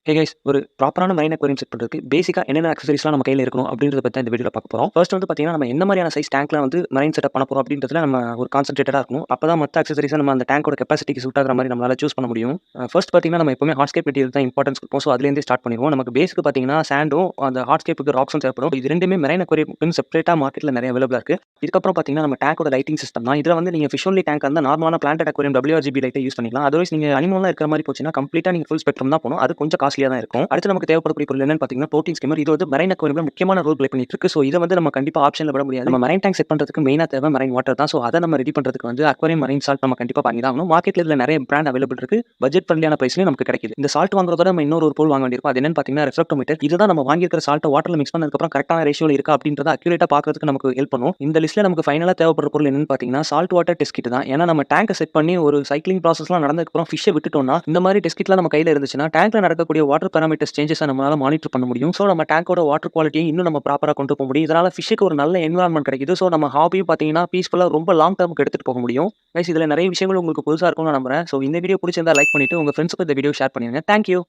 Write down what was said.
Hey guys, ஒரு ப்ராப்பரான marine aquarium set பண்ணுறதுக்கு பேசிக்கா என்னென்ன அக்சஸரீஸ்லாம் நம்ம கையில இருக்கணும் அப்படின்றத பத்தி தான் இந்த வீடியோல பார்க்க போறோம். ஃபர்ஸ்ட் வந்து பார்த்தீங்கன்னா, நம்ம எந்த மாதிரியான சைஸ் டேங்க்ல வந்து மெரைன் செட்டப் பண்ண போறோம் அப்படின்றதுல நம்ம ஒரு கான்சன்ட்ரேட்டடா இருக்கணும். அப்பதான் மத்த அக்சஸரீஸ நம்ம அந்த டேங்கோட கெப்பாசிட்டிக்கு சூட் ஆகுற மாதிரி நம்மளால சூஸ் பண்ண முடியும். ஃபர்ஸ்ட் பார்த்தீங்கன்னா, நம்ம எப்பவுமே ஹார்ட்ஸ்கேப் மெட்டீரியல் தான் இம்பார்ட்டன்ஸ் கொடுப்போம். ஸோ அதுலேருந்தே ஸ்டார்ட் பண்ணிடுவோம். நமக்கு பேஸ்க்கு பார்த்தீங்கன்னா சாண்டும் அந்த ஹார்ட்ஸ்கேப்புக்கு ராக்ஸும் தேவைப்படும். இது ரெண்டுமே மெரைன் அக்வேரியம்க்குன்னு செப்பரேட்டா மார்க்கெட்ல நிறைய அவைலபிளா இருக்கு. இதுக்கப்புறம் பார்த்தீங்கன்னா, நம்ம டேங்கோட லைட்டிங் சிஸ்டம் தான். இதுல வந்து நீங்க ஃபிஷ் ஒன்லி டேங்க் இருந்தா நார்மலான பிளான்டட் அக்வேரியம் WRGB லைட்டை யூஸ் பண்ணிக்கலாம். அதர்வைஸ் நீங்க அனிமல்லாம் இருக்கிற மாதிரி போச்சுன்னா கம்ப்ளீட்டா நீங்க ஃபுல் ஸ்பெக்ட்ரம் தான் போகணும். அது கொஞ்சம் காஸ்ட்லியா தான் இருக்கும். அடுத்து நமக்கு தேவைப்படக்கூடிய பொருள் என்னன்னு பார்த்தீங்கன்னா, புரோட்டீன் ஸ்கிம்மர். இது வந்து மெரைன் அக்வேரியம்ல முக்கியமான ரோல் ப்ளே பண்ணிட்டு இருக்கு. ஸோ இதை வந்து நம்ம கண்டிப்பா ஆப்ஷன்ல விட முடியாது. நம்ம மெரைன் டேங்க் செட் பண்றதுக்கு மெயினா தேவை மெரைன் வாட்டர் தான். ஸோ அதை நம்ம ரெடி பண்றதுக்கு வந்து அக்வேரியம் மெரைன் சால்ட் நம்ம கண்டிப்பா பண்ணி தான் ஆகணும். மார்க்கெட்ல இதுல நிறைய பிராண்ட் அவைலபிள் இருக்கு. பட்ஜெட் ஃப்ரெண்ட்லியான பிரைஸ்லயும் நமக்கு கிடைக்குது. இந்த சால்ட் வாங்குறதோட நம்ம இன்னொரு ஒரு பொருள் வாங்க வேண்டியிருக்கும். அது என்னன்னு பார்த்தீங்கன்னா ரெஃப்ராக்டோமீட்டர். இதுதான் நம்ம வாங்கியிருக்கிற சால்ட்டை வாட்டர்ல மிக்ஸ் பண்ணதுக்கு அப்புறம் கரெக்டான ரேஷியோல இருக்கா அப்படின்றத அக்யூரேட்டா பார்க்கறதுக்கு நமக்கு ஹெல்ப் பண்ணும். இந்த லிஸ்ட்ல நமக்கு ஃபைனலா தேவைப்படுற பொருள் என்னன்னு பார்த்தீங்கன்னா சால்ட் வாட்டர் டெஸ்ட் கிட் தான். ஏன்னா நம்ம டேங்கை செட் பண்ணி ஒரு சைக்கிளிங் ப்ராசஸ்லாம் நடந்ததுக்கு அப்புறம் ஃபிஷ்ஷை விட்டுட்டோம்னா இந்த மாதிரி டெஸ்ட் கிட்லாம் நம்ம கையில இருந்துச்சுன்னா டேங்க்ல நடக்கக்கூடிய வாட்டர் பாராமீட்டர்ஸ் சேஞ்சஸை நம்மளால மானிட்டர் பண்ண முடியும். ஸோ நம்ம டேங்கோட வாட்டர் குவாலிட்டியை இன்னும் நம்ம ப்ராப்பரா கொண்டு போக முடியும். இதனால ஃபிஷ்ஷுக்கு ஒரு நல்ல என்விரான்மெண்ட் கிடைக்குது. ஸோ நம்ம ஹாபியும் பார்த்தீங்கன்னா பீஸ்ஃபுல்லா ரொம்ப லாங் டர்முக்கு எடுத்துட்டு போக முடியும். கைஸ், இதுல நிறைய விஷயங்கள் உங்களுக்கு புதுசா இருக்கும்னு நான் நம்புறேன். ஸோ இந்த வீடியோ பிடிச்சிருந்தா லைக் பண்ணிட்டு உங்க ஃப்ரெண்ட்ஸ்க்கு இந்த வீடியோ ஷேர் பண்ணிருங்க. தேங்க்யூ.